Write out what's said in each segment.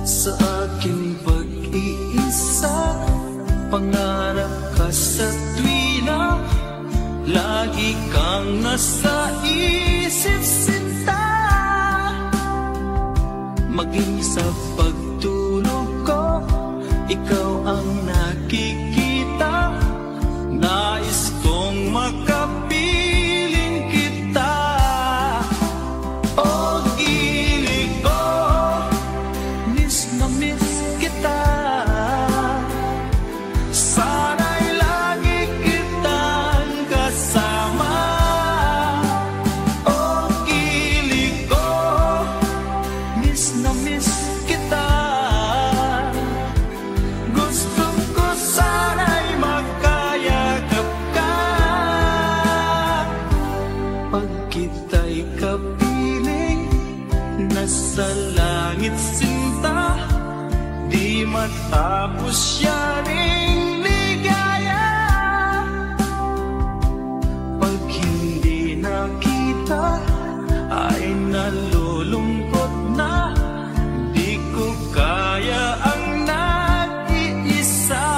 sa aking pag-iisa. Pangarap ka sa tuwina, lagi kang nasa isip, sinta. Maging sa pagtulog ko, ikaw ang nakikita. Nais kong makapiling kita. Oh, gilig ko, miss na miss kita. Sana'y lagi kitang kasama. Oh, gilig ko, miss na miss kita. Gusto ko sana'y makayagap ka. Pag kita'y kapiling, nasa langit sinta. Di matapos yaring ligaya. Pag hindi nakita, ay nalulungkot na. Di ko kaya ang nag-iisa.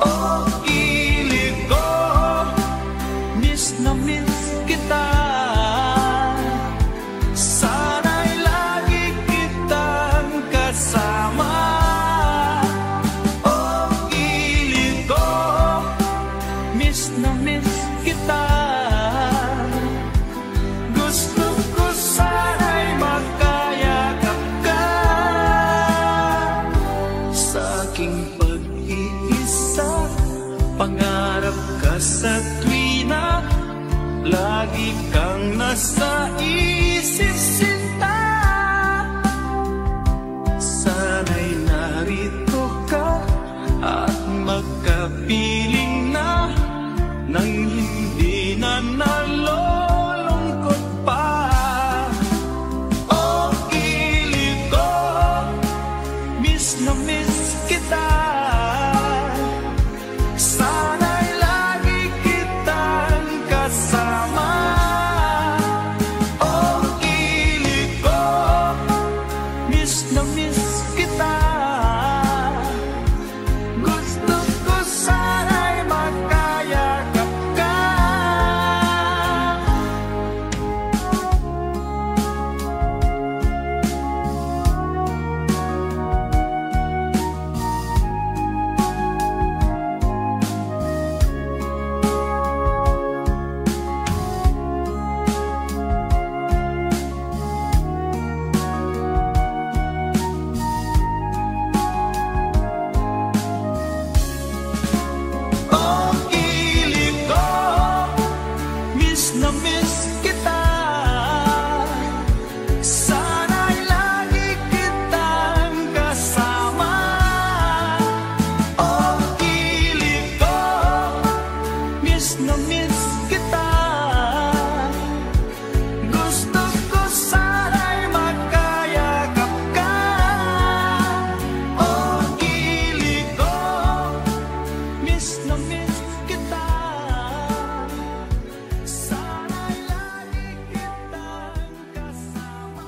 Oh, gilig ko, miss na miss kita. Sana'y lagi kitang kasama. Oh, gilig ko, miss na miss kita. Gusto ko sana'y makayakap ka. Sa aking pag-iisa, pangarap ka sa tuwina, lagi kang nasa isip, sinta. Sana'y narito ka at magkapiling na, nang hindi na nalulungkot pa. Oh, gilig ko, miss na miss kita. Sana'y lagi kitang kasama. Oh, gilig ko, miss na miss kita. Gusto ko sana'y makayakap ka. Oh, gilig ko, miss na miss kita. Sana'y lagi kitang kasama. Oh, gilig ko, miss na miss kita. Gusto ko sana'y makayakap ka. Oh, gilig ko, miss na miss kita. Sana'y lagi kitang kasama.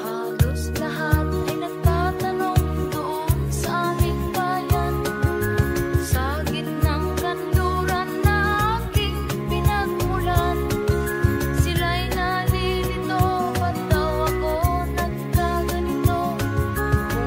Halos lahat ay nagtatanong doon sa aming bayan, sa gitnang kanluran na aking pinagmulan. Sila'y nalilito, ba't daw ako nagkaganito? Kung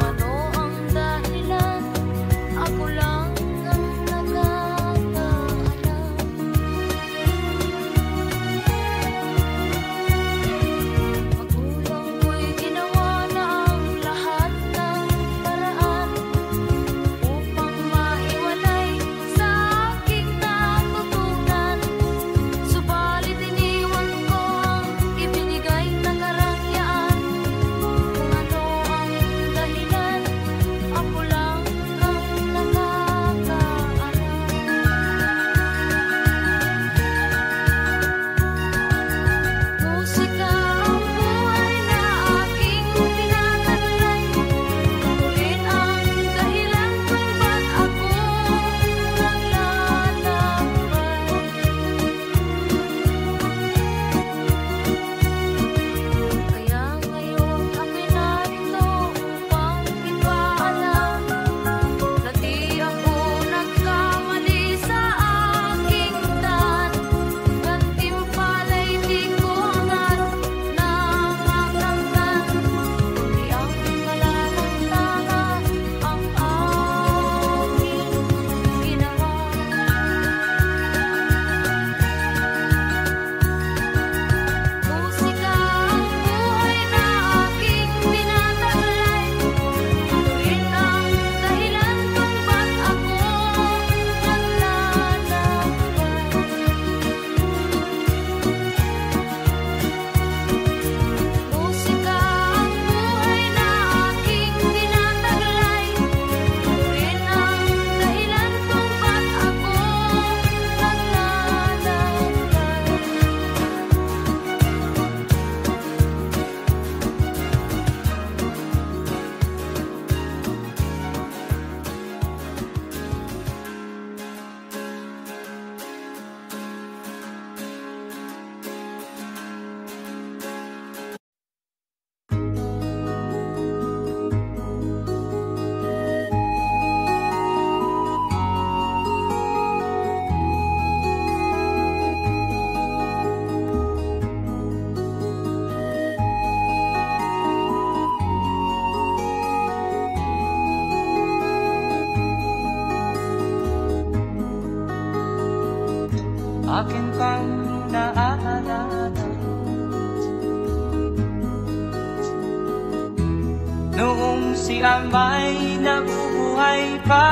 si ama'y nabubuhay pa.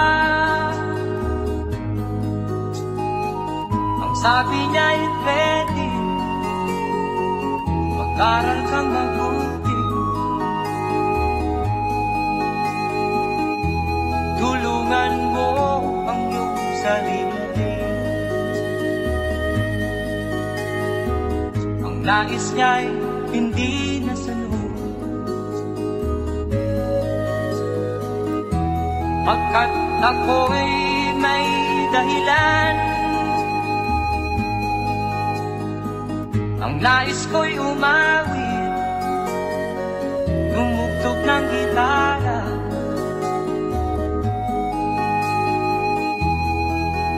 Ang sabi niya'y pwede, mag-aral kang mabuti. Tulungan mo ang iyong sarili. Ang nais niya'y hindi nasunod, pagkat ako'y may dahilan. Ang nais ko'y umawit, tumugtog ng gitara,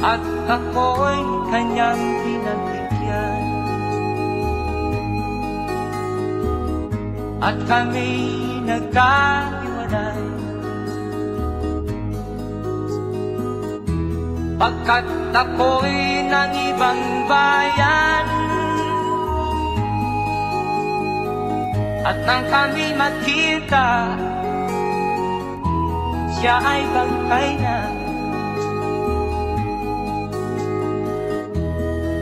at ako'y kanyang pinagbigyan. At kami nagkahiwalay, pagkat ako'y ng ibang bayan. At nang kami magkita, siya ay bangkay na.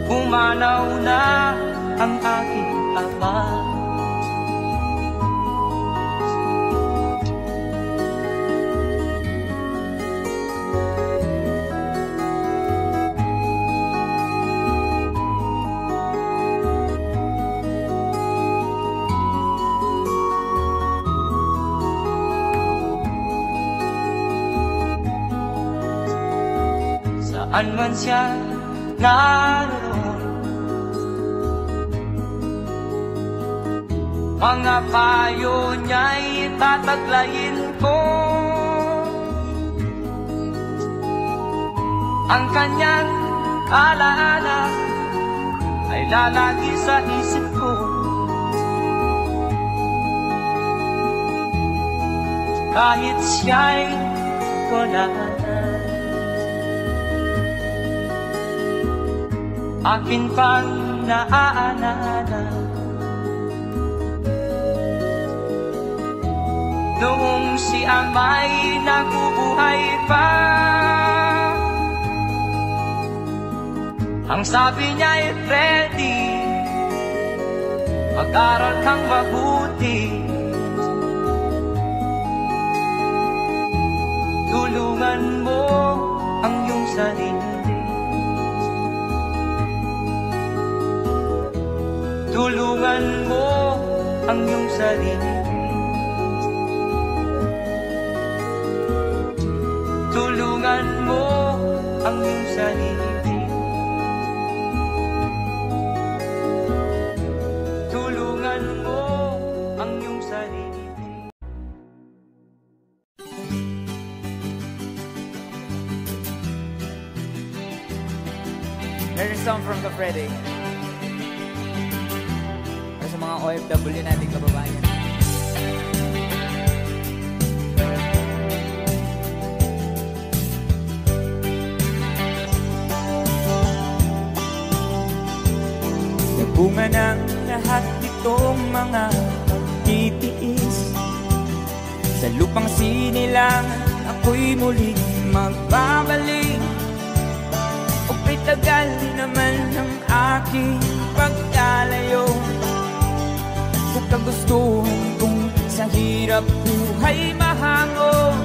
Pumanaw na ang aking ama. Saan man siya naroon, mga payo niya'y tataglayin ko. Ang kanyang alaala ay lalagi sa isip ko. Kahit siya'y wala na, akin pang naaalala noong si ama'y nabubuhay pa. Ang sabi niya'y ready, mag-aral kang mabuti. Tulungan mo ang iyong sarili. Tulungan mo ang iyong sarili. Tulungan mo ang iyong sarili. Tulungan mo ang iyong sarili. There's a song from Kafrede. Para sa mga OFW nating kababayan. Nagbunga ng lahat nitong mga pagtitiis. Sa lupang sinilangan, ako'y muling magbabalik. O'y tagal naman ang aking pagkalayo sa kagustuhan kong sa hirap buhay mahango.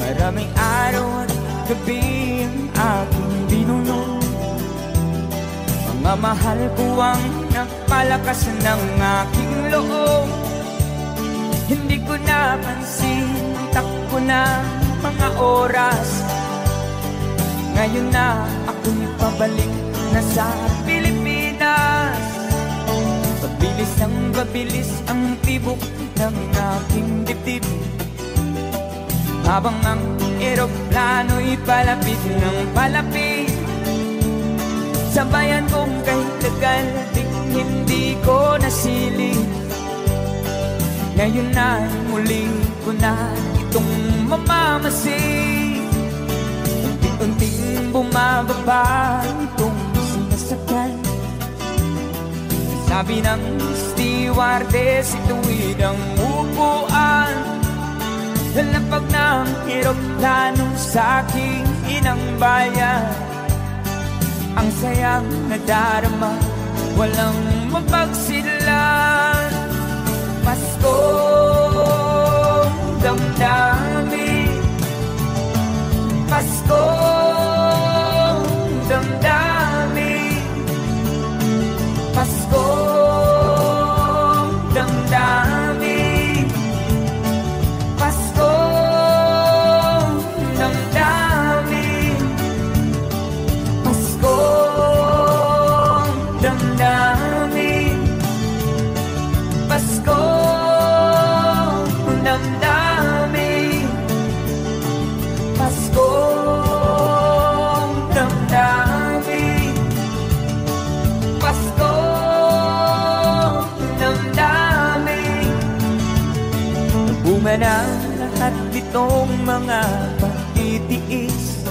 Maraming araw at gabi ang aking binuno. Mga mahal ko ang nagpalakas ng aking loob. Hindi ko napansin ang takbo ng mga oras. Ngayon na ako'y pabalik na sa Pilipinas. Pabilis ang babilis ang tibok ng aking dibdib, habang ang eroplano'y palapit ng palapit. Sa bayan kong kahit tagal ding hindi ko nasilip. Ngayon na muli ko na itong mamamasid. Unting bumababa itong sinasakyan. Sabi ng stewardess, ituwid ang upuan. Lalapag ng eroplano sa aking inang bayan. Ang sayang nadarama, walang mapagsilan. Paskong damdamin, Paskong damdamin, Paskong damdamin, Paskong damdamin, Paskong damdamin, Paskong damdamin, Paskong damdamin, Paskong damdamin. Bunga ng lahat itong mga pagtitiis.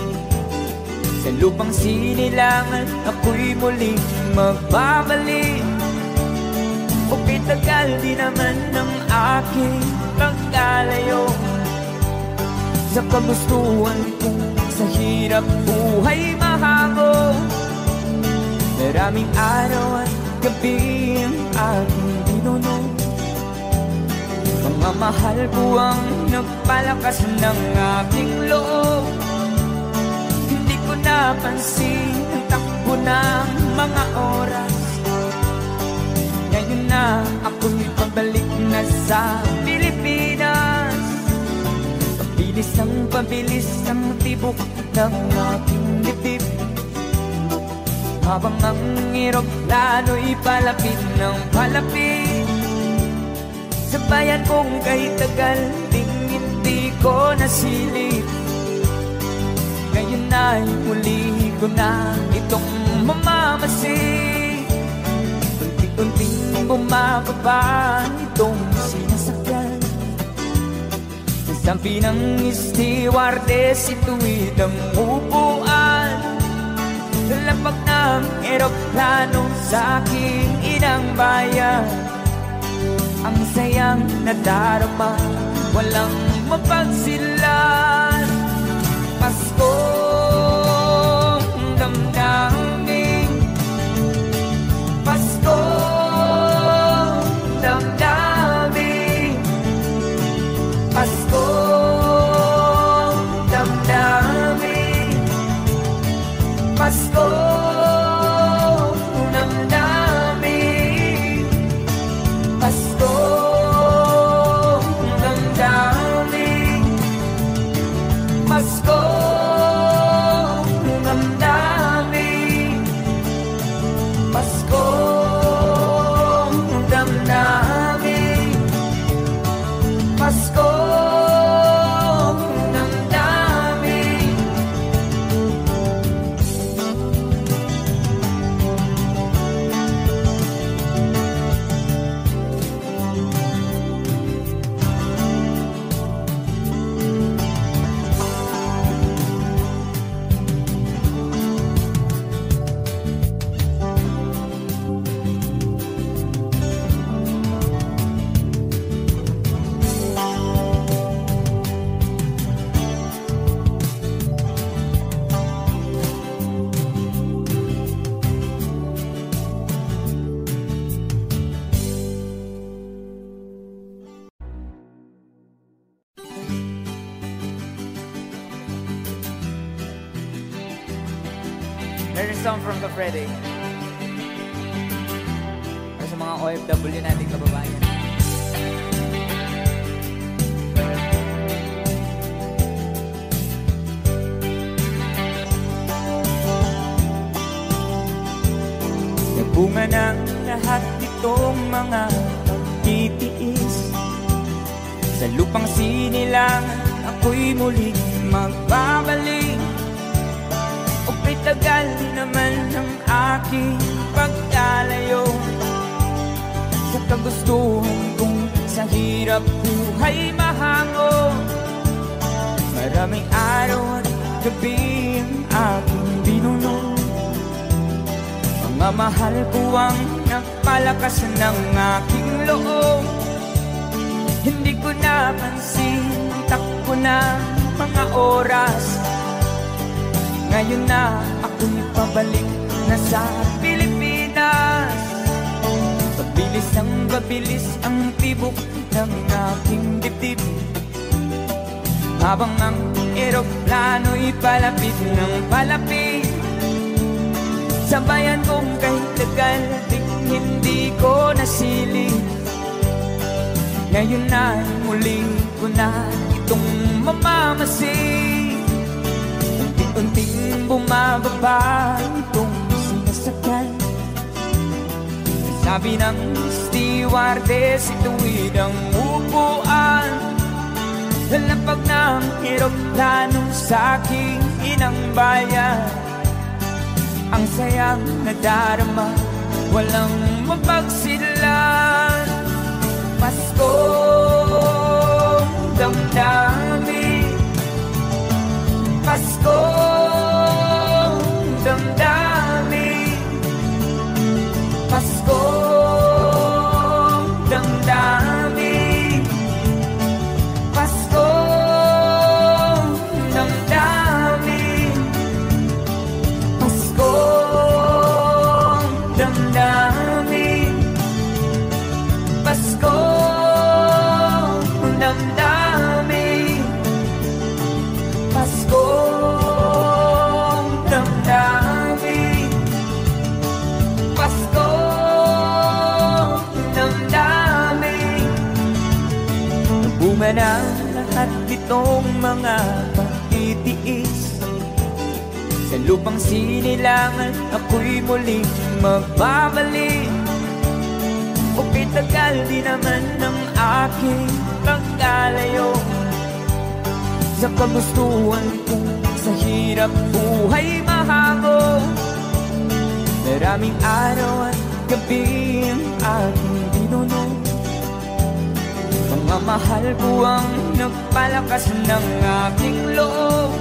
Sa lupang sinilangan ako'y muling magbabalik. O pitagal di naman ng aking pagkalayo sa kagustuhan kong sa hirap buhay mahango. Maraming araw at gabi ang aking binunong. Mga mahal ko ang nagpalakas ng aking loob. Hindi ko napansin ang takbo ng mga oras. Ngayon na ako'y pabalik na sa Pilipinas. Pabilis ang tibok ng aking dibdib. Habang ang eroplano'y palapit ng palapit sa bayan kong kahit tagal ding hindi ko nasilip. Ngayon ay muli ko na itong mamamasid. Unti-unting bumababa itong sinasakyan. Nasampi ng stewardess, ito'y damupuan. Lalapag ng eroplano sa aking inang bayan. Ang sayang nadarama, walang mapagsilan. Paskong damdamin, Paskong damdamin, Paskong damdamin, Paskong damdamin, Paskong damdamin, Paskong damdamin, Paskong damdamin, Paskong damdamin. There's a song from Kafrede. Para sa mga OFW nating kababayan. Bunga ng lahat itong mga pagtitiis. Sa lupang sinilangan ako'y muling magbabalik. O pitagal naman ng aking pagkalayo sa kagustuhan kong sa hirap buhay mahango. Maraming araw at gabi ang aking binunong. Mga mahal ko ang nagpalakas ng aking loob. Hindi ko napansin takbo na mga oras. Ngayon na ako'y pabalik na sa Pilipinas. Pabilis ang tibok ng aking dibdib, habang ang eroplano'y palapit ng palapit. Sa bayan kong kahit tagal di hindi ko nasilip. Ngayon na muli ko na itong mamamasid. Unti-unting bumababa itong sinasakyan. Sabi ng stewardess, ituwid ang upuan. Lalapag ng eroplano sa aking inang bayan. Ang sayang nadarama, walang mapagsidlan. Paskong damdamin, Paskong damdamin, Paskong damdamin, Paskong damdamin, Paskong damdamin, Paskong damdamin, Paskong damdamin, Paskong damdamin. Bunga na lahat itong mga pagtitiis. Sa lupang sinilangan ako'y muling magbabalik. Okay, tagal di naman ng aking pagkalayo sa kagustuhan kong sa hirap buhay mahango. Maraming araw at gabi ang aking binunong. Mga mahal ko ang nagpalakas ng aking loob.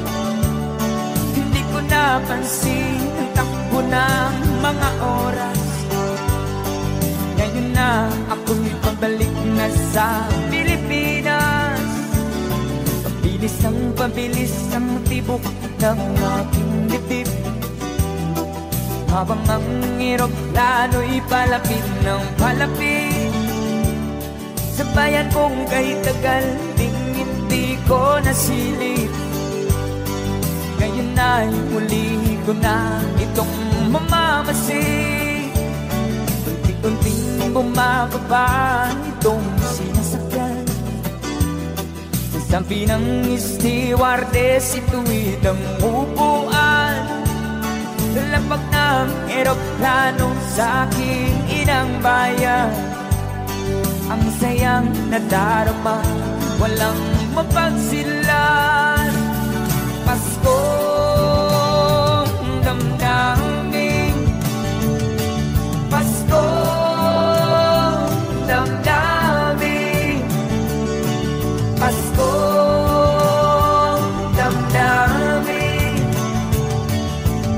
Hindi ko napansin ang takbo ng mga oras. Ngayon na ako'y pabalik na sa Pilipinas. Pabilis ang tibok ng aking dibdib, habang ang eroplano'y palapit ng palapit. Sa bayan kong kahit tagal ding hindi ko nasilip. Ngayon na'y muli ko na itong mamamasid. Unti-unting bumababa itong sinasakyan. Sabi ng stewardess, ituwid ang upuan. Lalapag ng eroplano sa aking inang bayan. Ang sayang nadarama, walang mapagsilan. Paskong damdamin, Paskong damdamin, Paskong damdamin,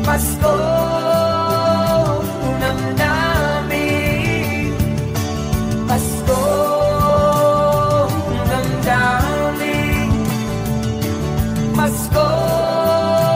Paskong damdamin, Paskong damdamin, Paskong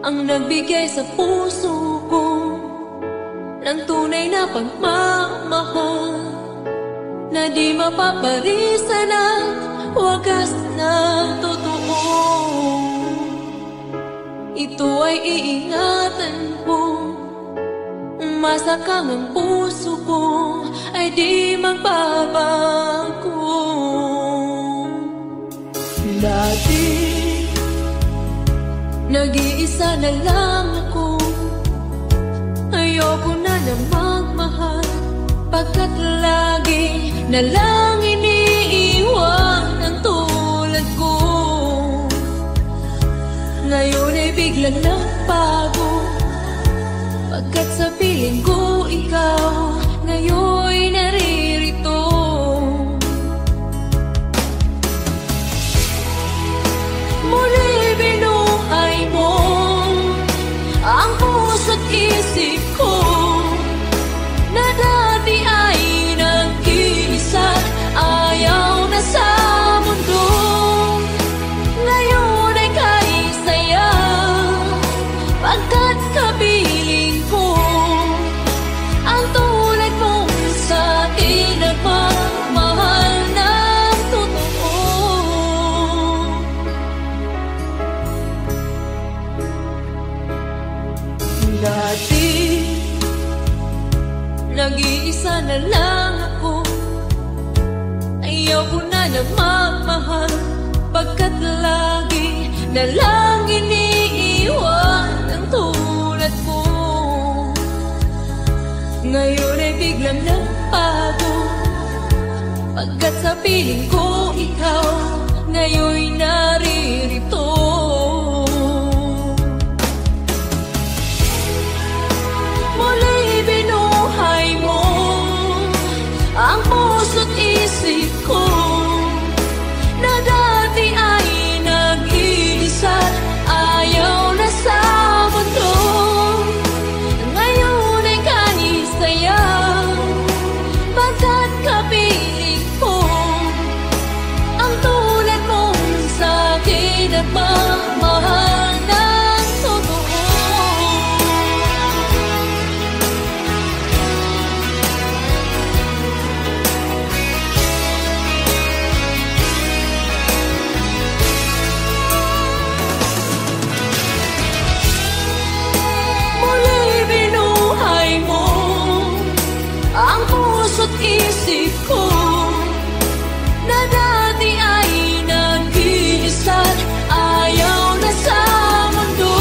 ang nagbigay sa puso ko ng tunay na pagmamahal na di mapaparisan at wagas na totoo. Ito ay iingatan ko, umasa kang ang puso ko ay di magbabago. Dati nag-iisa na lang ako, ayoko na na magmahal, pagkat lagi na lang iniiwan ang tulad ko. Ngayon ay biglang nagbago, pagkat sa piling ko ikaw ngayon naririto. Muli binuhay mo ang puso't isip ko na dati ay nag-iisa, ayaw na sa mundo. Ngayon ay kahit saya, pagkat kapiling ko ang tulad mong sa'kin nagmamahal ng totoo. Dati nag-iisa na lang ako, ayaw ko na na magmahal, pagkat lagi na lang iniiwan ang tulad ko. Ngayon ay biglang nagbago, pagkat sa piling ko ikaw ngayon naririto. Muli binuhay mo ang puso't isip ko na dati ay nag-iisa, ayaw na sa mundo. Ngayon ay kahit saya, pagkat kapiling ko ang tulad mong sa'kin nagmamahal ng totoo. Muli binuhay mo ang puso't isip ko na dati ay nag-iisa, ayaw na sa mundo.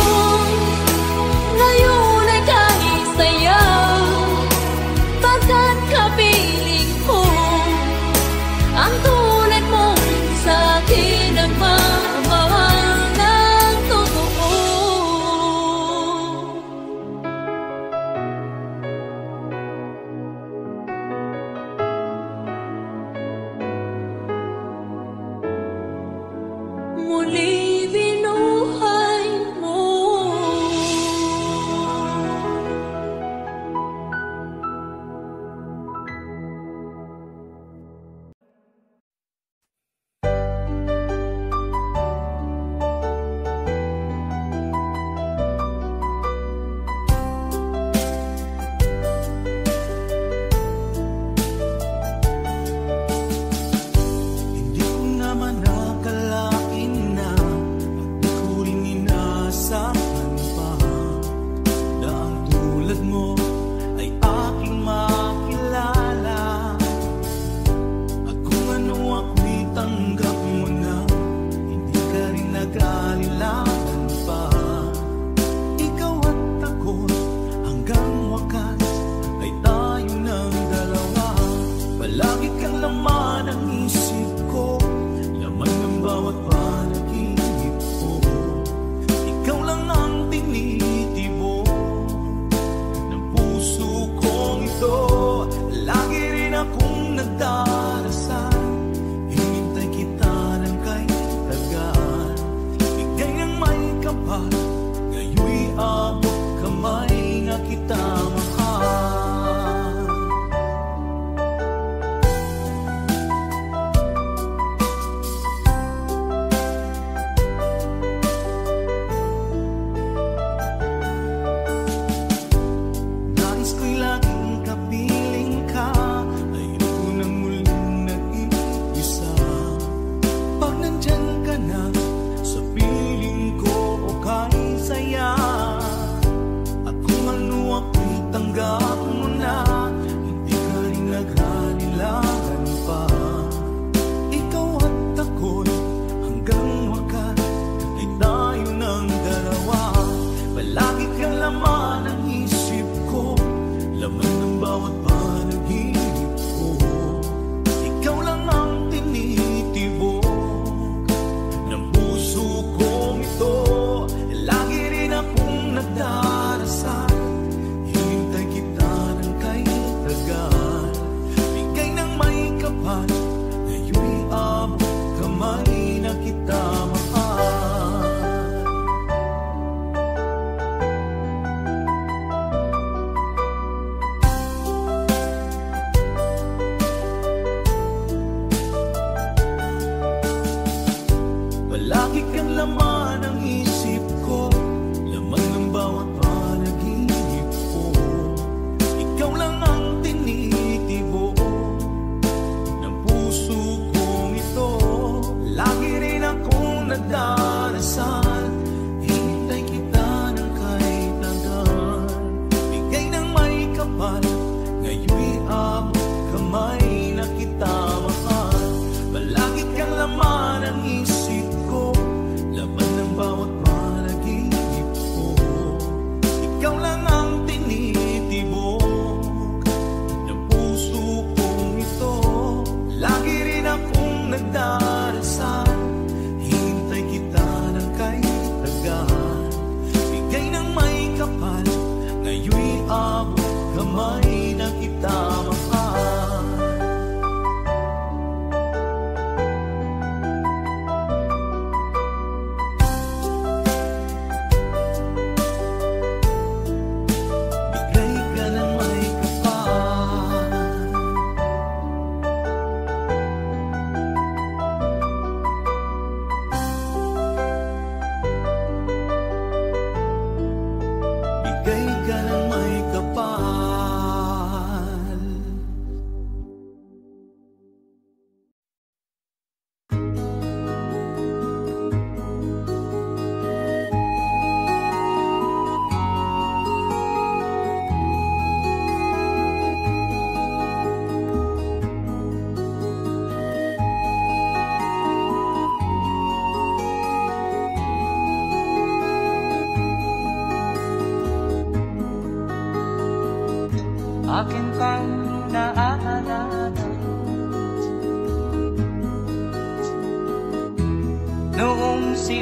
Ngayon ay kahit saya, pagkat kapiling ko ang tulad mong sa'kin nagmamahal ng totoo.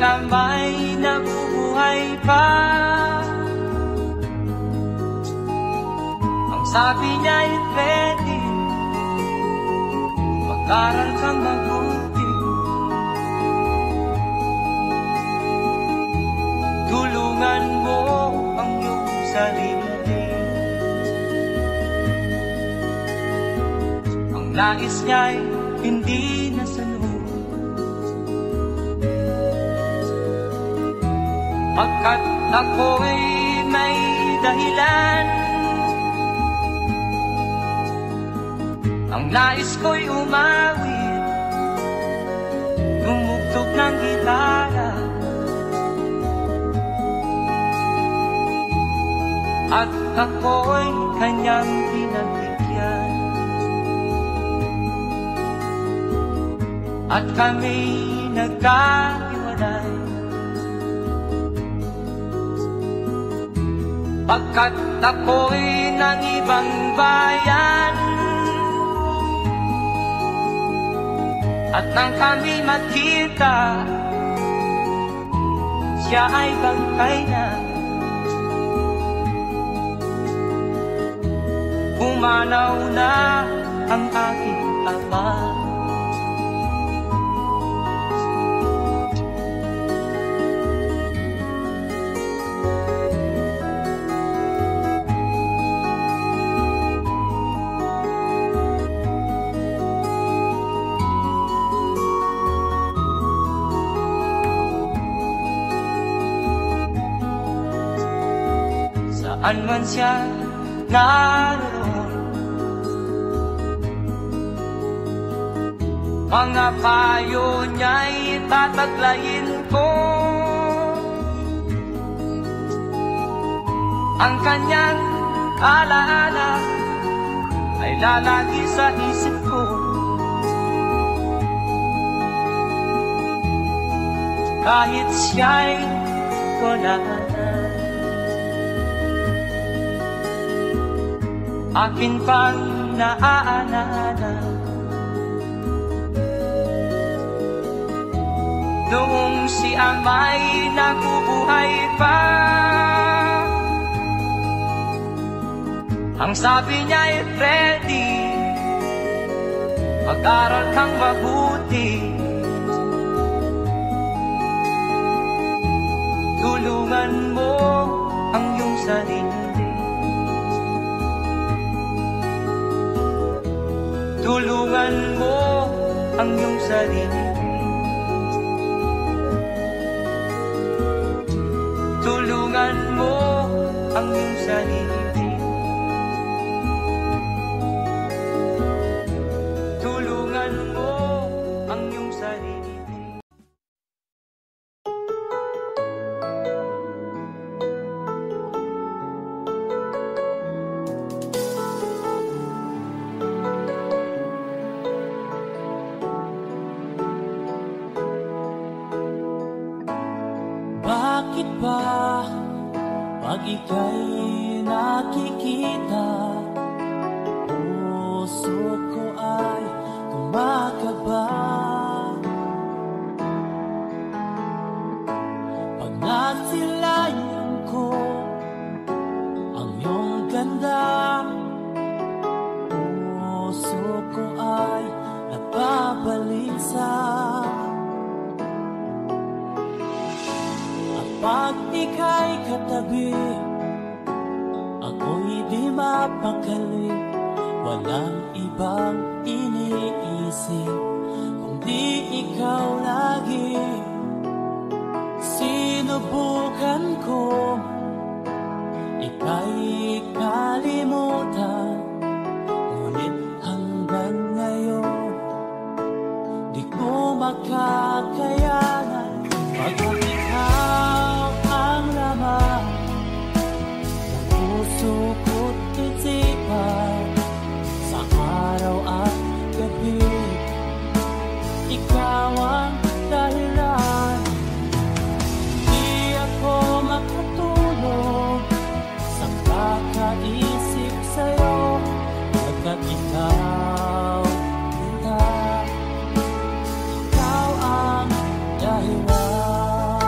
ama'y nabubuhay pa. Ang sabi niya'y pwede, mag-aral kang mabuti. Tulungan mo ang iyong sarili. Ang nais niya'y hindi nasunod, pagkat ako'y may dahilan. Ang nais ko'y umawit, tumugtog ng gitara, at ako'y kanyang pinagbigyan. At kami nagkahiwalay, pagkat ako'y ng ibang bayan. At nang kami magkita, siya ay bangkay na. Pumanaw na ang aking ama. Saan man siya naroon, mga payo niya'y tataglayin ko. Ang kanyang alaala ay lalagi sa isip ko. Kahit siya'y wala na, akin pang naaalala noong si ama'y nabubuhay pa. Ang sabi niya'y Freddy, mag-aral kang mabuti. Tulungan mo ang iyong sarili. Tulungan mo ang iyong sarili. Tulungan mo ang iyong sarili. Tulungan mo ang iyong sarili. Bakit ba pag ika'y nakikita, puso ko ay kumakaba? Pag nasilayan ko ang iyong ganda, puso ko ay nababalisa. Pag ika'y katabi, ako'y di mapakali. Walang ibang iniisip kundi ikaw lagi. Sinubukan ko ika'y kalimutan, ngunit hanggang ngayon di ko makakayanan. Pagkat ikaw ang laman ng puso ko't isipan, sa araw at gabi, ikaw ang dahilan. Di ako makatulog sa kakaisip sa'yo, pagkat ikaw ang dahilan.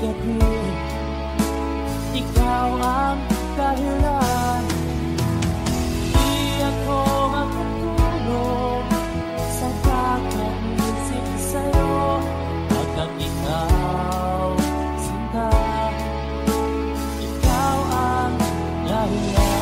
gabi. Ikaw ang dahilan, di ako matutulog sa kakaisip sa'yo. Hanggang ikaw, sinta, ikaw ang dahilan.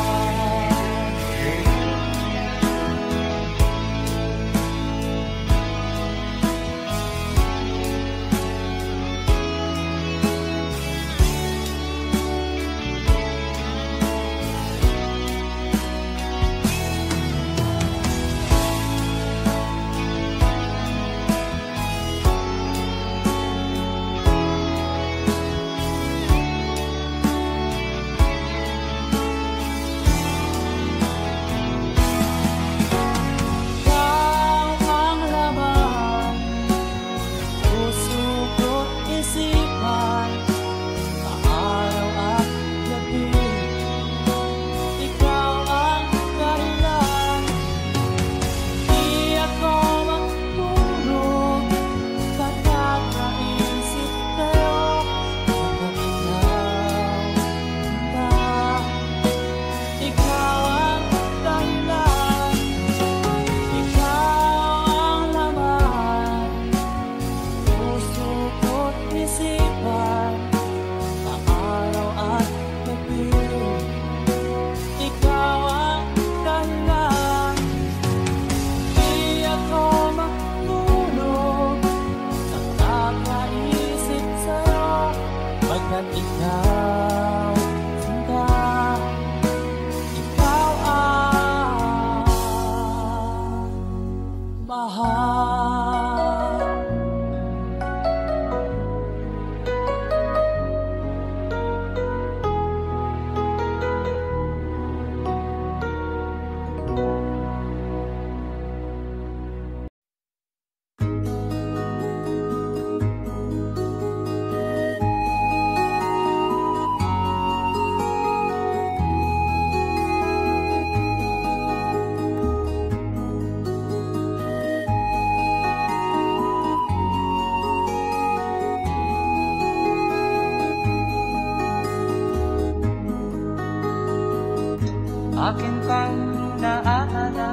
Akin kang naaalala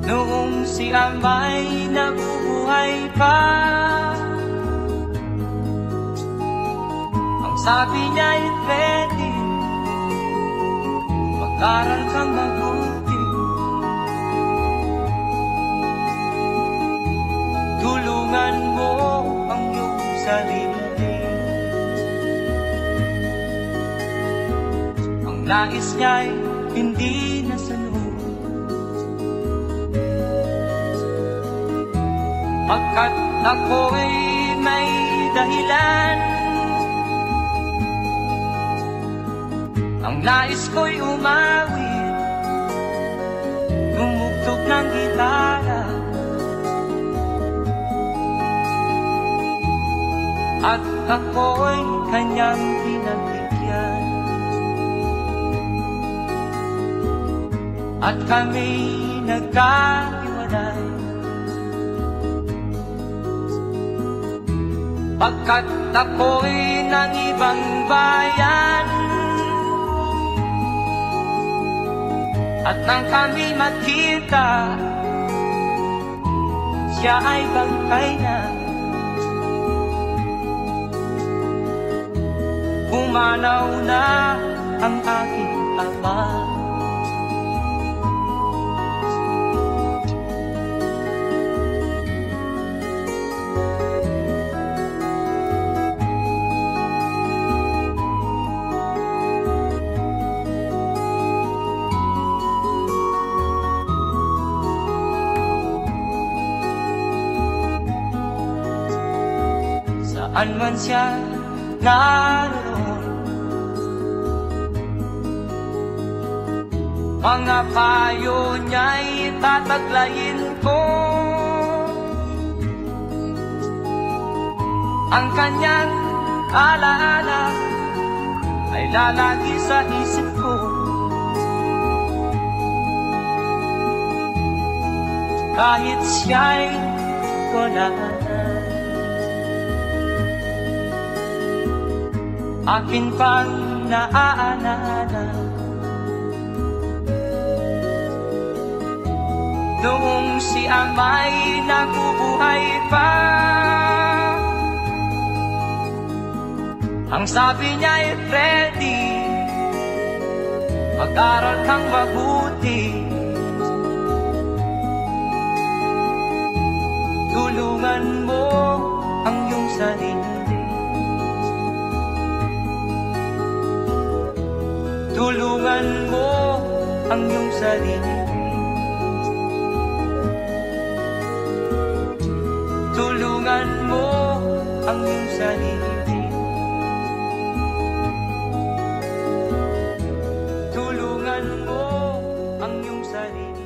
noong si Amay nabubuhay pa. Ang sabi niya'y pwede mag-aral kang mabuti, tulungan mo ang iyong sarili. Nais niya'y hindi nasunod, pagkat ako'y may dahilan. Ang nais ko'y umawit, tumugtog ng gitara, at ako'y kanyang pinagbigyan. At kami nagkahiwalay, pagkat ako'y ng ibang bayan. At nang kami magkita, siya ay bangkay na. Pumanaw na ang aking ama. Saan man siya naroon, mga payo niya'y tataglayin ko. Ang kanyang alaala ay lalagi sa isip ko. Kahit siya'y wala na. Akin pang naaalala noong si Amay nabubuhay pa. Ang sabi niya ay Freddy, mag-aral kang mabuti, tulungan mo ang iyong sarili. Tulungan mo ang iyong sarili. Tulungan mo ang iyong sarili. Tulungan mo ang iyong sarili.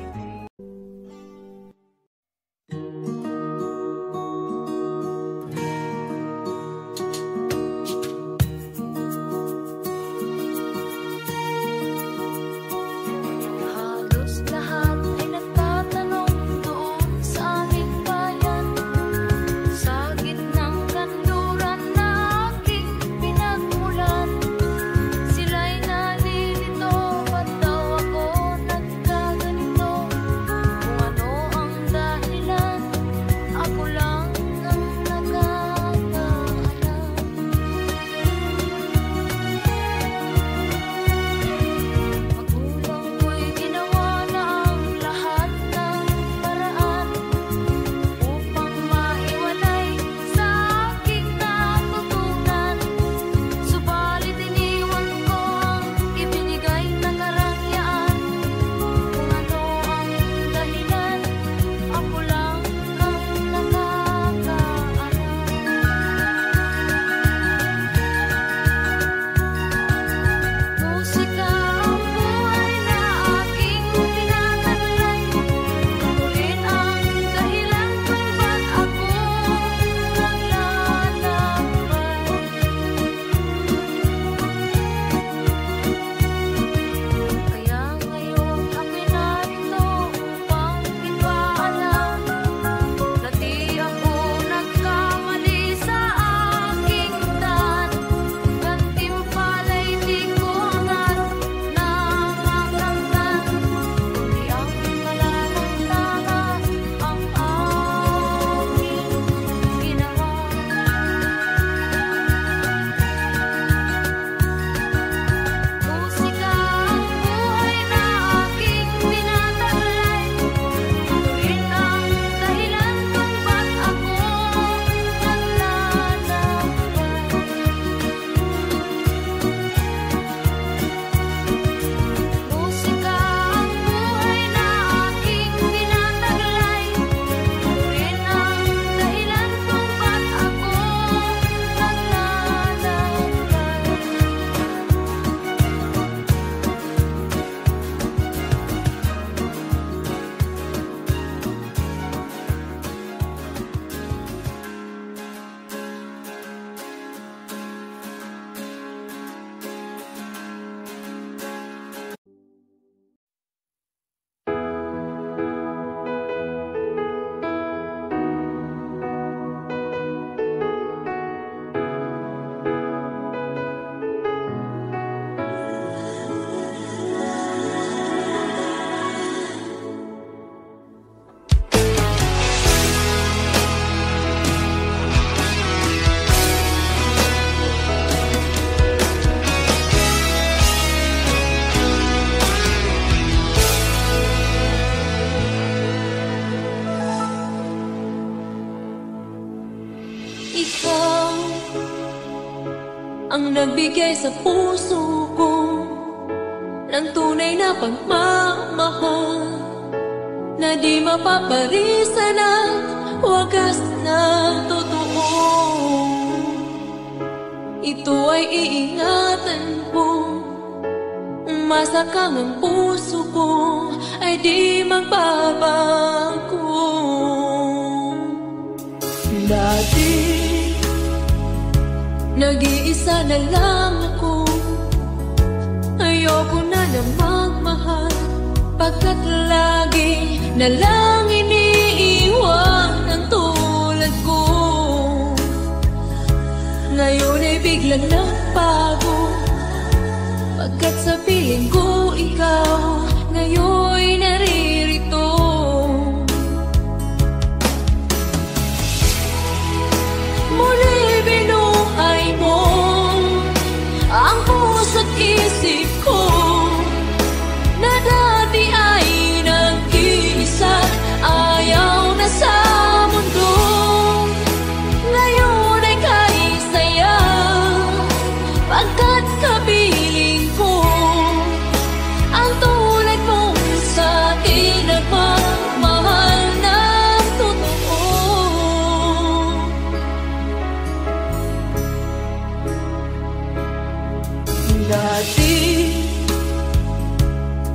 ang nagbigay sa puso ko ng tunay na pagmamahal na di mapaparisan at wagas na totoo. Ito ay iingatan ko, masakang ang puso ko ay di magbabago. Dati nag-iisa na lang ako, ayoko na na magmahal, pagkat lagi na lang iniiwan ang tulad biglang nagbago, pagkat sa piling ko ikaw ngayon'y naririto. Muli binuhay mo ang puso't isip ko, na dati ay nag-iisa't ayaw na sa mundo. Ngayon ay kay saya, pagkat kapiling ko ang tulad mong sa'kin nagmamahal ng totoo. Dati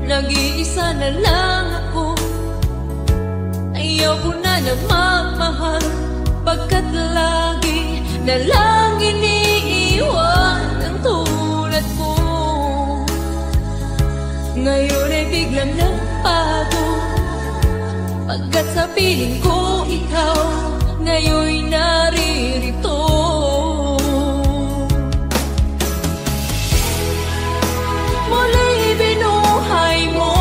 nag-iisa na lang ako, ayaw ko na magmahal, pagkat lagi na lang iniiwan ang tulad mo. Ngayon ay biglang nagbago, pagkat sa piling ko ikaw ngayon'y naririto. Muli binuhay mo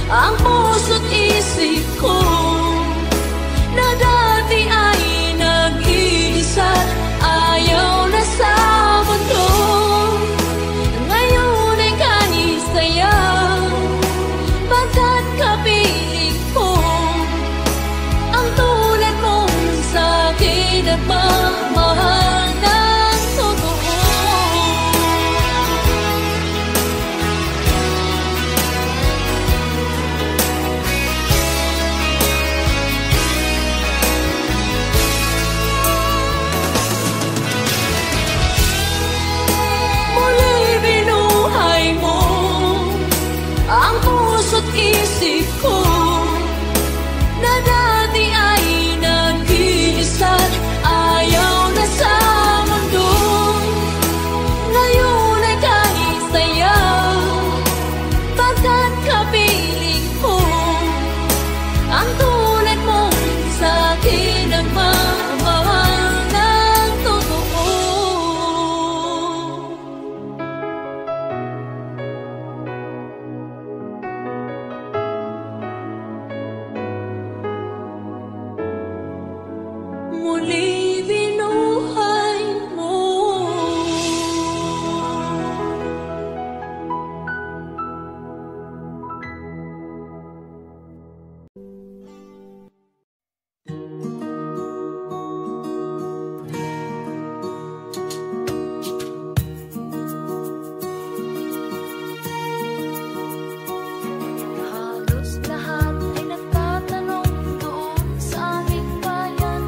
ang puso't isip ko, na dati ay nag-iisa't ayaw na sa mundo. Ngayon ay kahit saya, pagkat kapiling ko ang tulad mong sa'kin nagmamahal ng totoo. Ang puso't isip ko, na dati ay nag-iisa't ayaw na sa mundo. Ngayon ay kahit saya, pagkat kapiling ko ang tulad mong sa'kin nagmamahal ng totoo. Muli binuhay mo. Halos lahat ay nagtatanong doon sa aming bayan,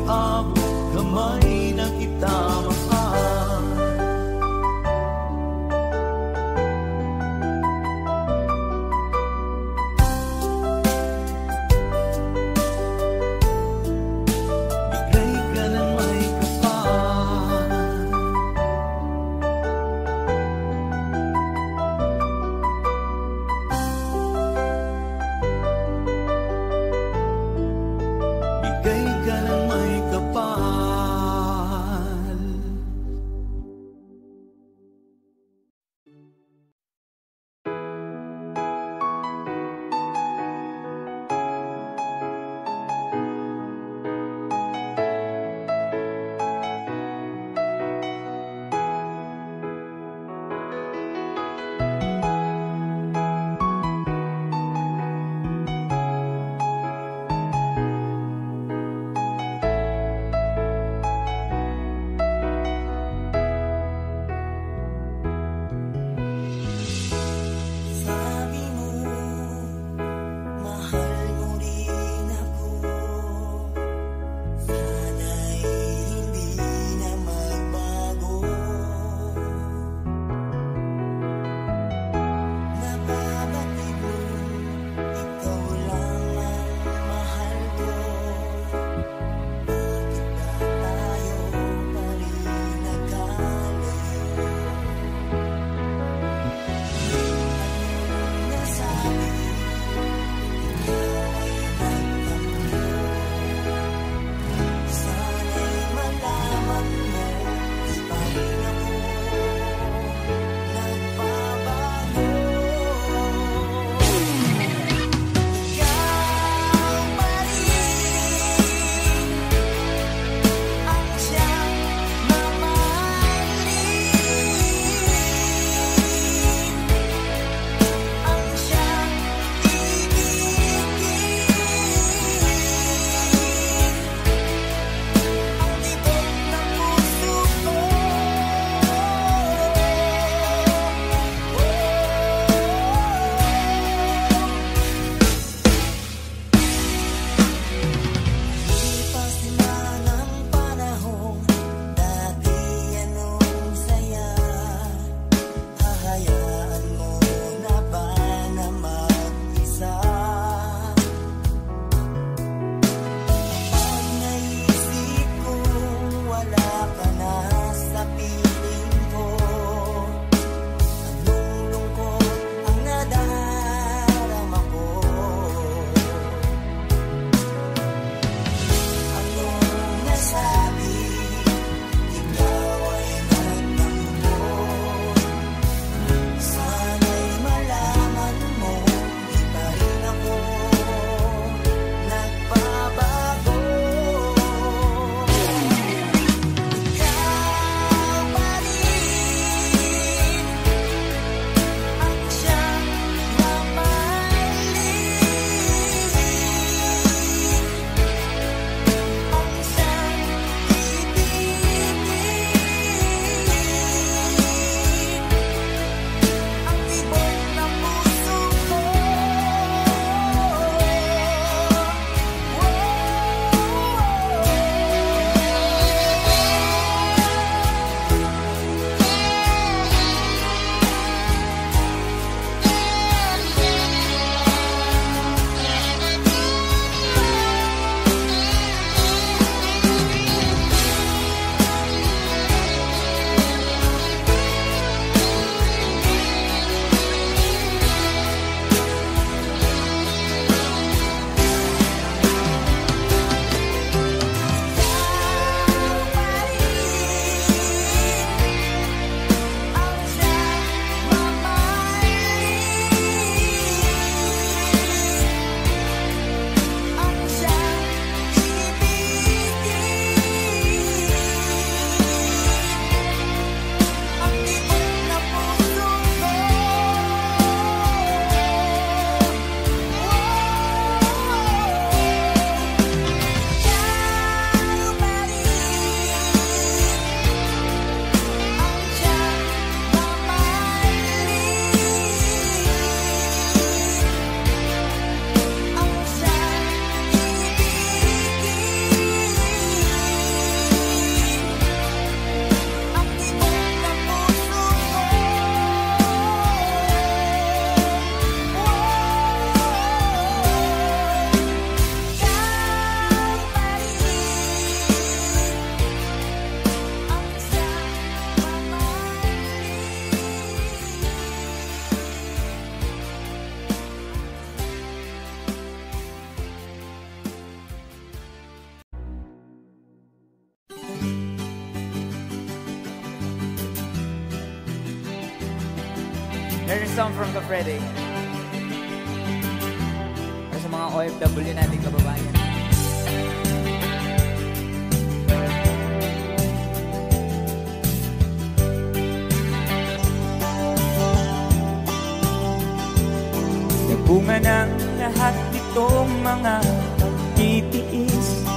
abot kamay na kita mahal. Bigay ka ng may kapal. Bigay ka ng may kapal. There's a song from the Freddy. Sa mga OFW nating kababayan. Bunga ng lahat itong mga pagtitiis.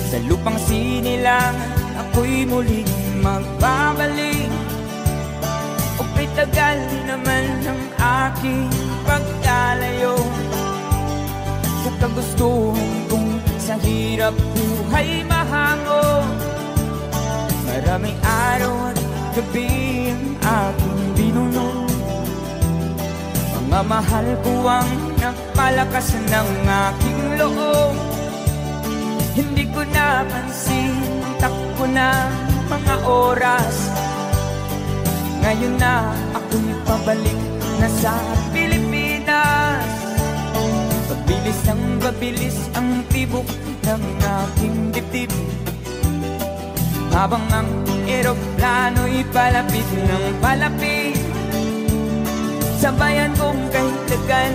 Sa lupang sinilangan ako'y muling magbabalik. O kay tagal naman ng aking pagkalayo sa kagustuhan kong sa hirap buhay mahango. Maraming araw at gabi ang aking binuno. Mga mahal ko ang nagpalakas ng aking loob. Hindi ko napansin, takbo na mga oras. Ngayon na ako'y pabalik na sa Pilipinas. Pabilis ang tibok ng aking dibdib. Habang ang eroplano'y palapit ng palapit. Sabayan kong kahit tagal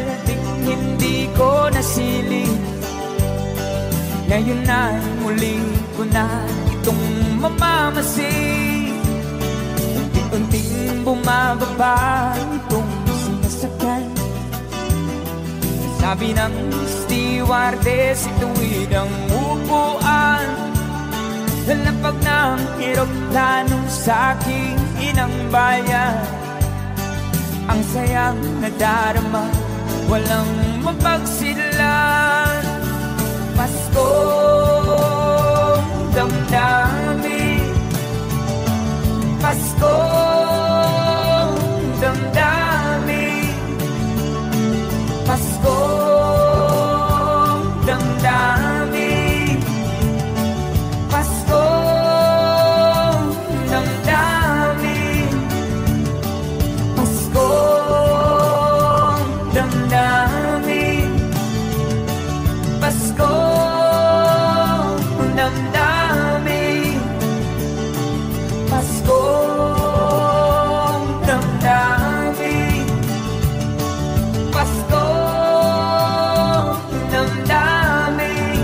hindi ko nasilip. Ngayon na muli ko na itong mamamasid. Unti-unting bumababa itong sinasakyan. Sabi ng stewardess, ituwid ang upuan. Lalapag ng eroplano sa aking inang bayan. Ang sayang nadarama, walang mapagsilan. Paskong damdamin, Paskong damdamin, Paskong damdamin, Paskong damdamin, Paskong damdamin, Paskong damdamin, Paskong damdamin, Paskong damdamin.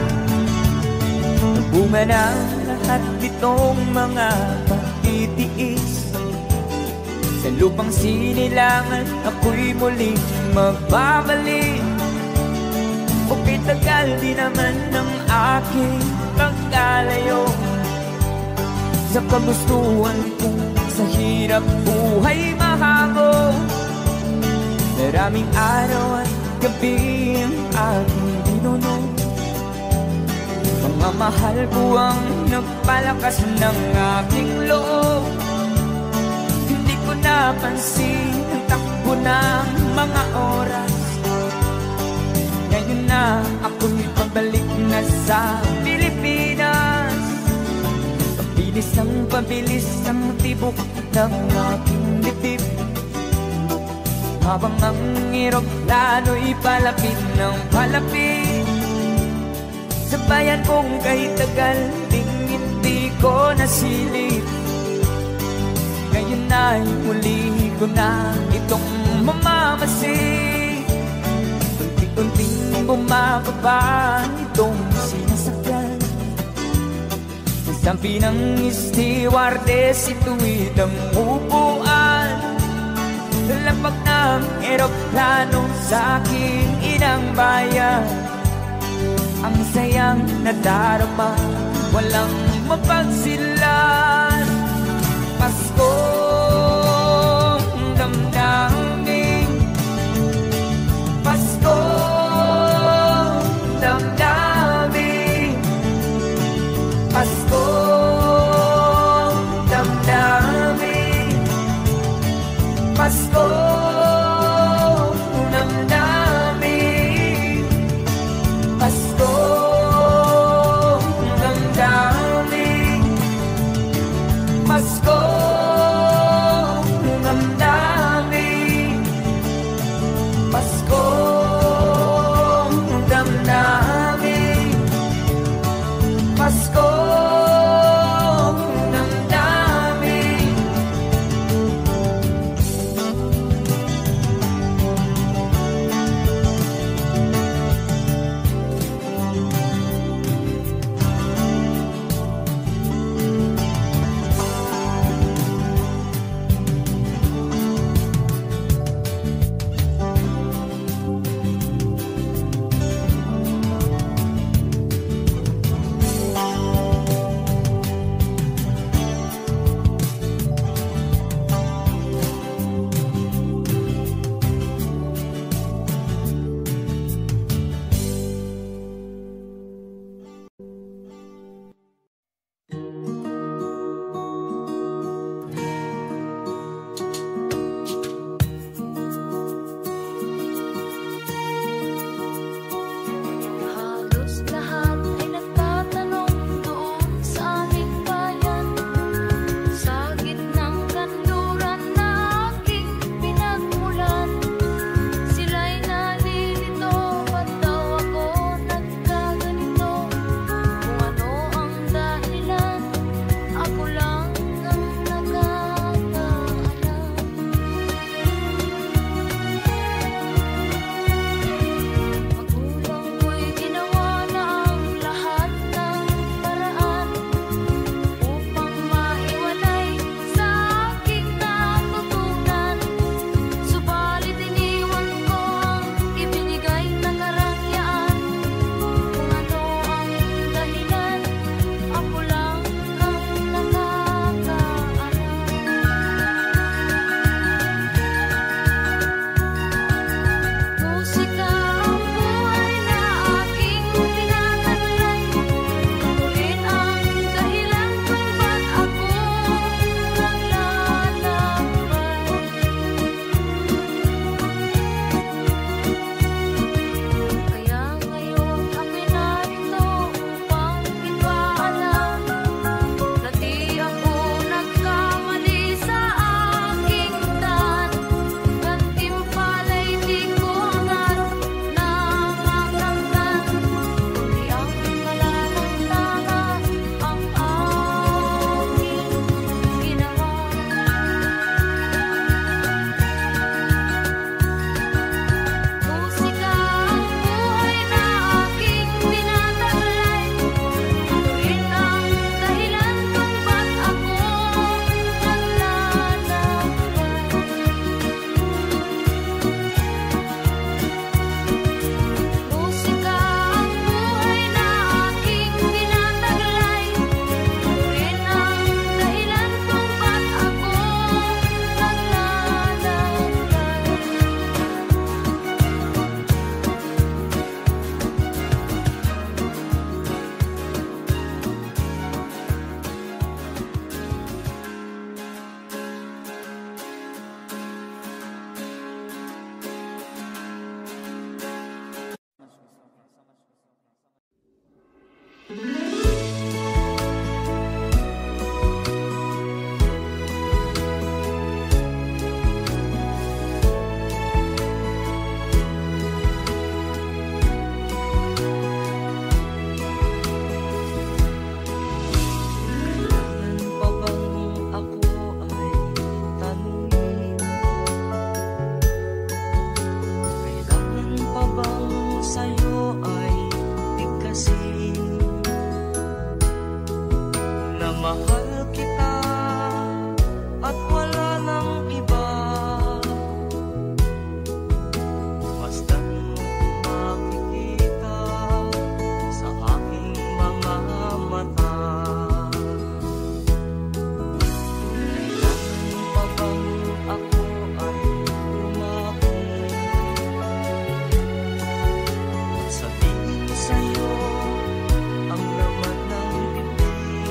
Bunga ng lahat itong mga pagtitiis. Sa lupang sinilangan ako'y muling magbabalik. O kay tagal di naman ng aking pagkalayo sa kagustuhan kong sa hirap buhay mahango. Maraming araw at gabi ang aking binuno. Mga mahal ko ang nagpalakas ng aking loob. Hindi ko napansin ang takbo ng mga oras. Ngayon na ako'y pabalik na sa Pilipinas. Pabilis ang tibok ng aking dibdib. Habang ang eroplano'y palapit ng palapit. Sabayan kong kahit tagal hindi ko nasilip. Ngayon na'y muli ko na itong mamamasid. Unti-unting bumababa itong sinasakyan. Sabi ng stewardess, ituwid ang upuan. Lapag ng eroplano sa aking inang bayan. Ang sayang nadarama, walang mapagsilan. Paskong damdamin, Paskong damdamin, Paskong damdamin, Paskong damdamin, Paskong damdamin, Paskong Sa'yo ang laman ng bibig.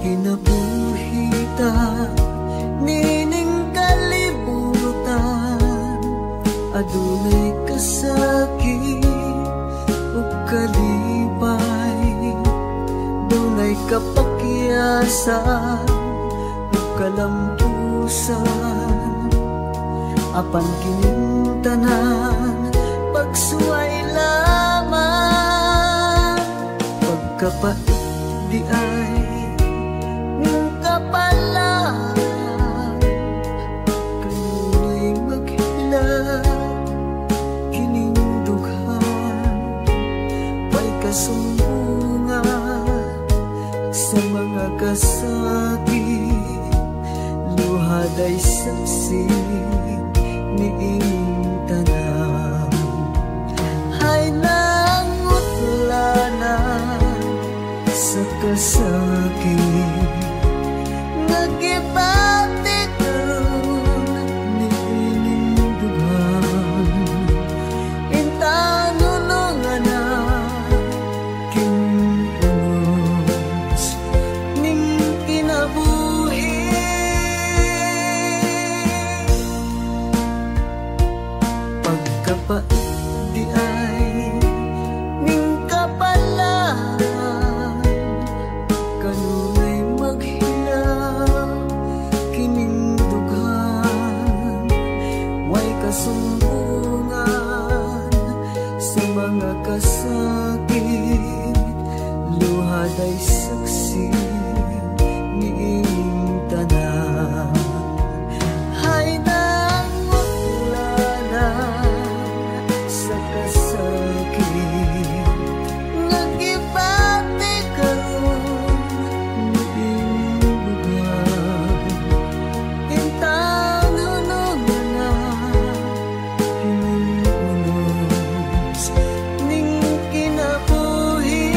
Kinabuhita nining kalibutan, adunay kasakit ug kalipay, dunay kapakyasan ug kalampusan. Apan kining tanan pagsuway lamang, pagkapait di ay ning kapalaan, kanunay maghilang kining dughan, may kasumbungan sa mga kasakit, luhaday saksi niing tanan. Hay nangutlanan sa kasakit, nagibati karon niing dughan, intanunungan na kinunos ning kinabuhi. Pagkapait di ay ning kapalaan, kanunay maghilang kining dughan, way kasumbungan sa mga kasakit, luhaday saksi niing tanan. Hay nangutlanan sa kasakit, nagibati karon niing dughan, intanunungan na kining unos ning kinabuhi.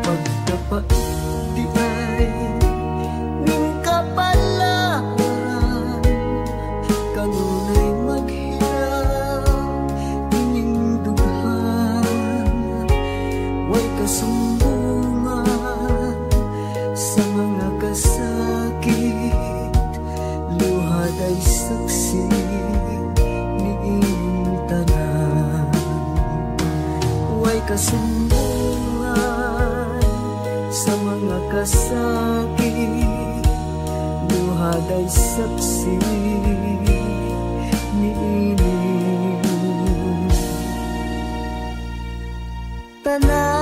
Pagkapait di ay ning kapalaan, kanunay maghilang kining dughan, way kasumbungan sa mga kasakit, luhaday saksi niing tanan. Way kasumbungan sa mga kasakit, luhaday saksi niing tanan.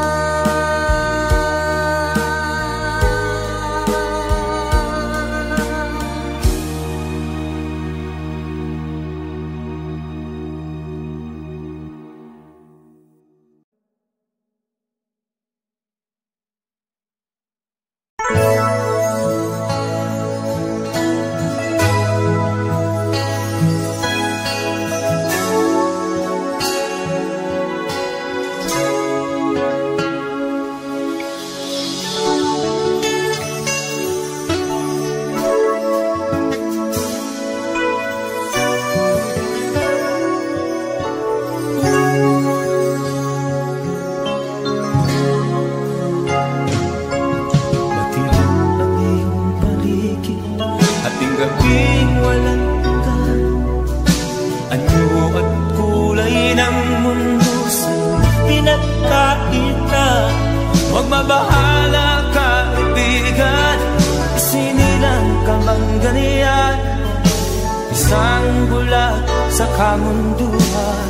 Magmabahala ka, kaibigan, isinilang kamanggalian, isang bulat sa kamunduhan,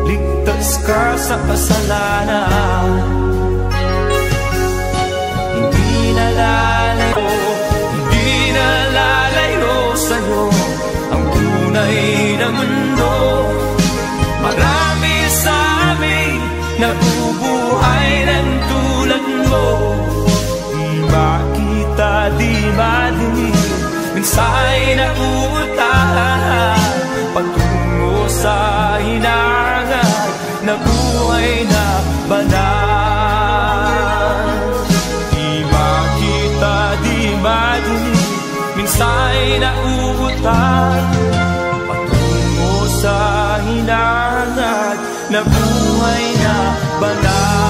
ligtas ka sa kasalanan. Hindi nalalayo sa'yo ang tunay na mundo. Marami sa amin nabubuhay ng tulad mo, di makita, di madinig, minsay na uutahan, patungo sa hinangan na buhay na banal. Di makita, di madinig, minsay na uutahan, patungo sa hinangan na buhay na banal.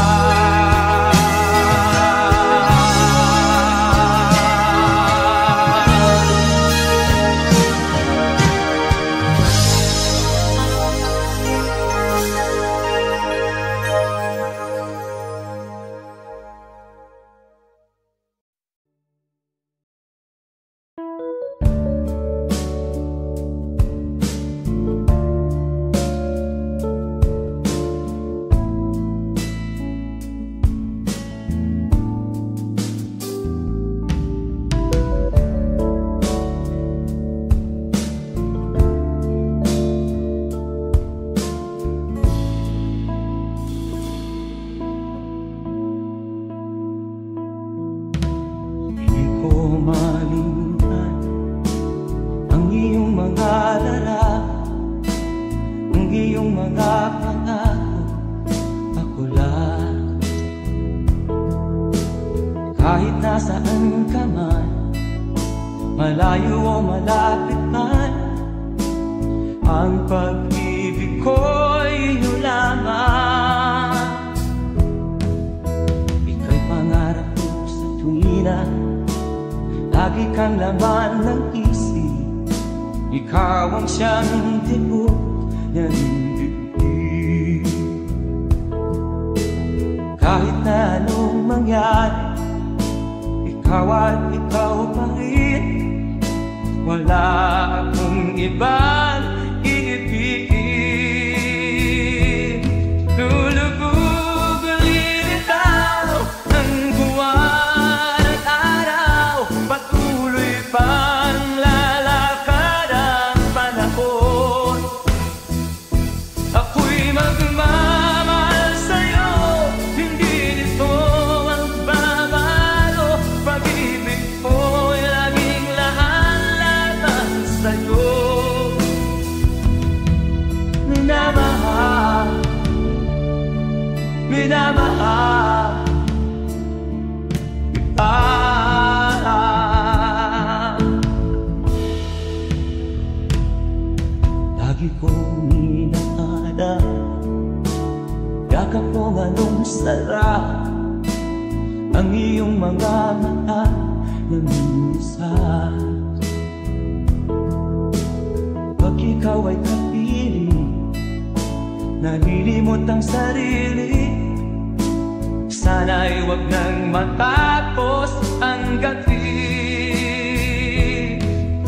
malimutan ang iyong mga larawan, ang iyong mga pangako. Ako lang, kahit nasaan ka man, malayo o malapit man, ang pag-ibig ko'y iyo lamang. Ika'y pangarap ko sa tuwina, lagi kang laman ng isip. Ikaw ang siyang tibok ng dibdib. Kahit na anong mangyari, ikaw at ikaw pa rin. Wala akong ibang iibigin. Lulubog lilitaw ang buwan at araw, patuloy pang lalakad ang panahon. Ako'y magmamahal sa'yo, hindi nito ang babago. Pag-ibig ko'y laging laan-laban sa'yo. Minamahal, minamahal kita. Lagi kong inahanap, yakap kong anong sarap, ang iyong mga mata na minsan. Pag ikaw ay kapiling, nalilimot ang sarili. Sana'y wag nang matapos ang gabi.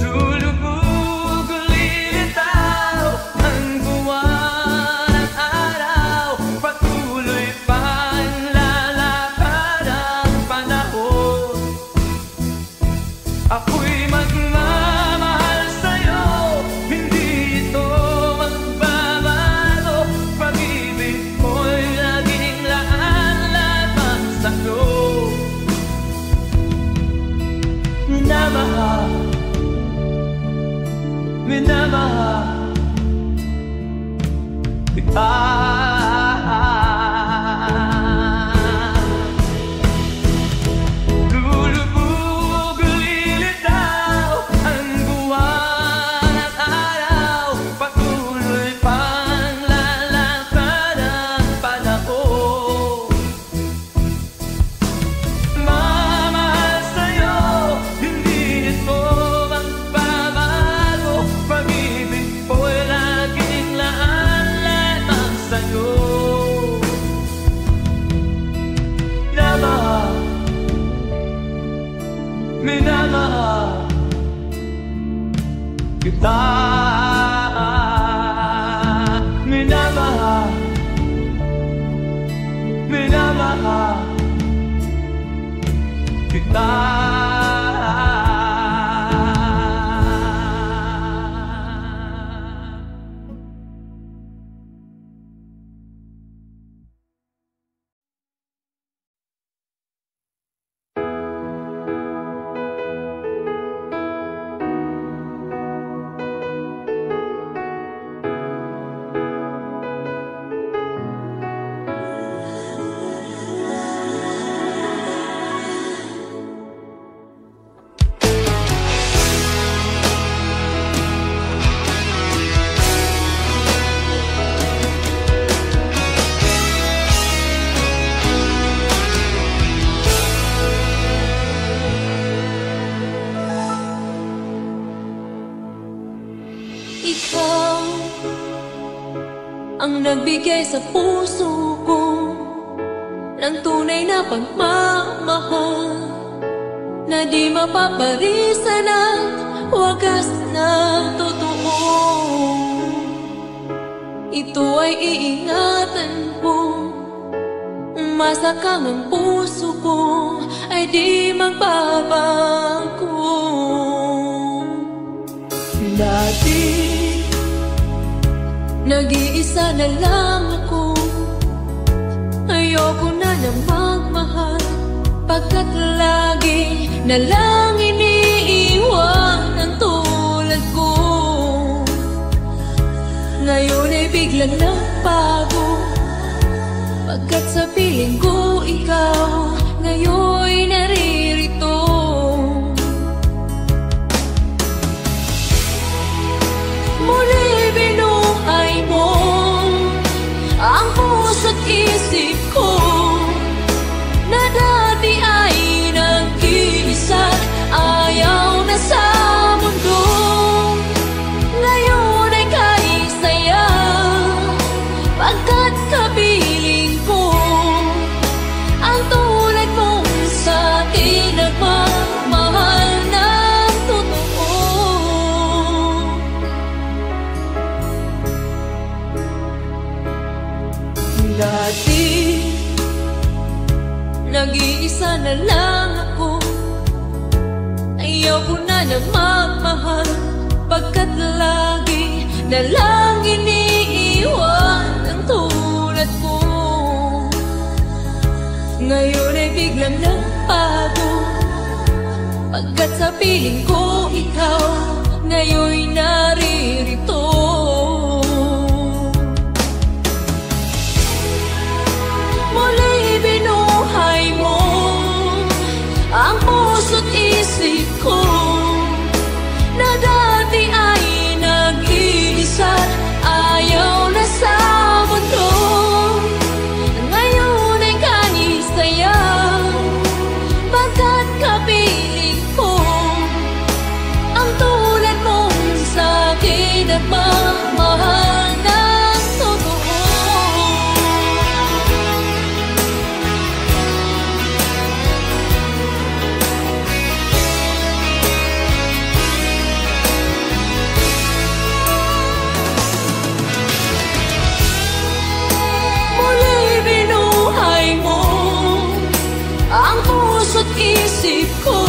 Lulubog lilitaw ang buwan at araw, patuloy pang lalakad ang panahon. Ako'y magmamahal sa'yo, hindi ito magbabago. Pag-ibig ko'y laging laan-laban sa'yo. Minamahal, minamahal kita. Lulubog lilitaw ang buwan at araw, patuloy pang lalakad ang panahon. Mamahal sa'yo, hindi nito magbabago. Pag-ibig ko'y laging laan-laban sa'yo. Minamahal, minamahal kita. Minamahal, minamahal kita. Ikaw ang nagbigay sa puso ko ng tunay na pagmamahal, na di mapaparisan at wagas na totoo. Ito ay iingatan ko, masakang ang puso ko ay di magbabago. Dati nag-iisa na lang ako, ayoko na na magmahal, pagkat lagi na lang Ngayon ay biglang nagbago, pagkat sa piling ko ikaw ngayon'y naririto. Muli binuhay mo ang puso't isip ko, na dati ay nag-iisa, ayaw na sa mundo. Ngayon ay kahit saya, pagkat kapiling ko ang tulad mong sa'kin nagmamahal ng totoo. Dati nag-iisa na lang ako, ayaw ko na magmahal, pagkat lagi na lang iniiwan ang tulad ko. Ngayon ay biglang nagbago, pagkat sa piling ko ikaw ngayon'y naririto. Muli binuhay mo ang puso't isip ko, na dati ay nag-iisa, ayaw na sa mundo. Ngayon ay kahit saya, pagkat kapiling ko ang tulad mong sa'kin nagmamahal ng totoo. Ang puso't isip ko,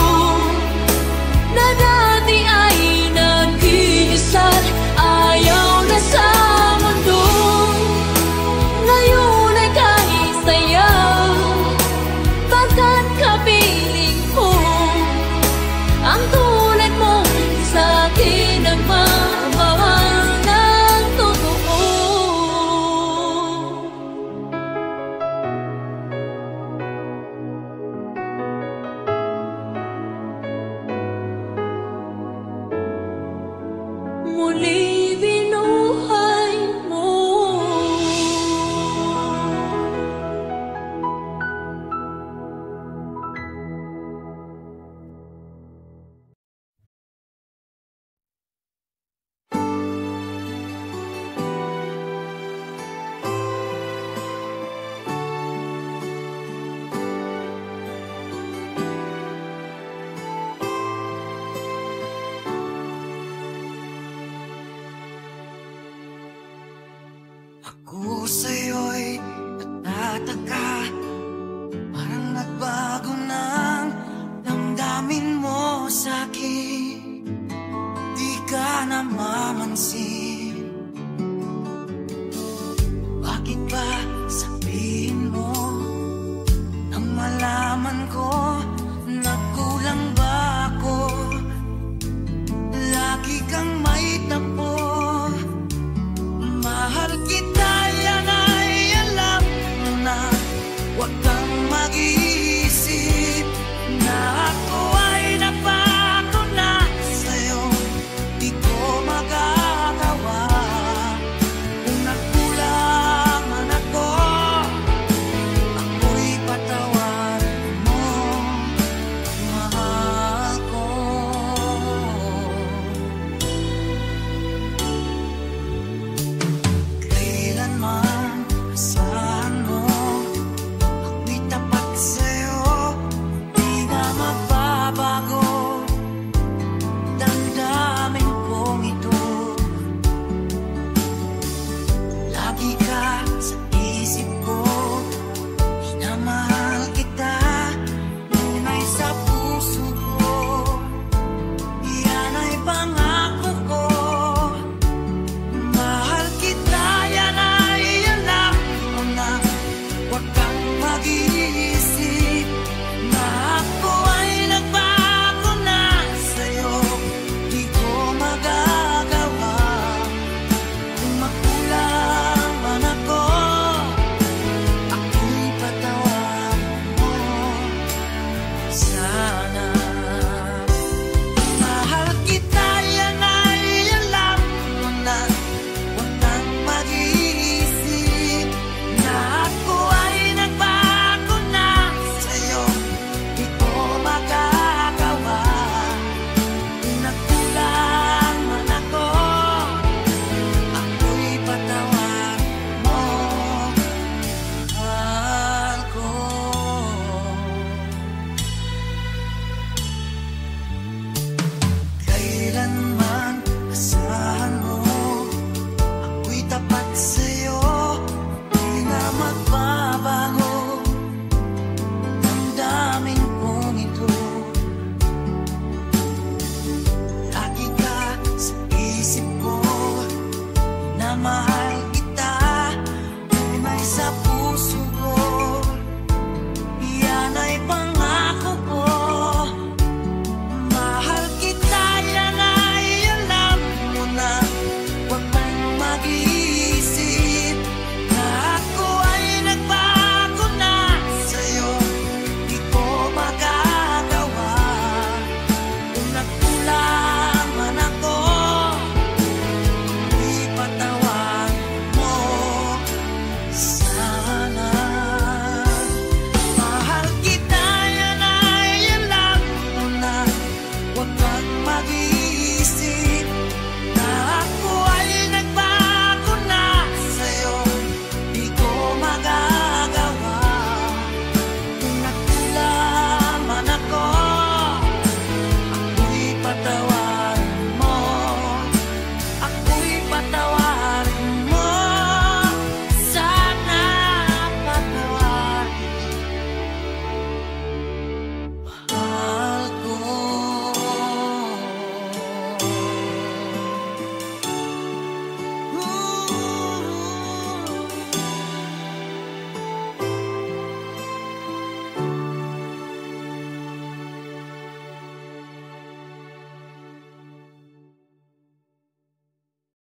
na dati ay nag-iisa, ayaw na sa mundo. Ngayon ay kahit saya, pagkat kapiling ko ang tulad mong sa'kin nagmamahal ng totoo. Muli binuhay mo. Ako sa'yo'y natataka, parang nagbago ng damdamin mo sa'kin. Di ka namamansin, bakit ba sabihin mo nang malaman ko nagkulang ba ako? Lagi kang may tapo, mahal kita, yan ay alam mo na. Huwag kang mag-iisip na ako ay napako na sa'yo. Di ko magagawa kung nagkulang man ako, ako'y patawarin mo, mahal ko. Kailanman asahan mo, ako'y tapat sa'yo, di na magbabago. Damdamin kong ito, lagi ka sa isip ko. Minamahal kita, tunay sa puso ko. Yan ay pangako ko. Mahal kita, yan ay alam mo na. Huwag kang mag-iisip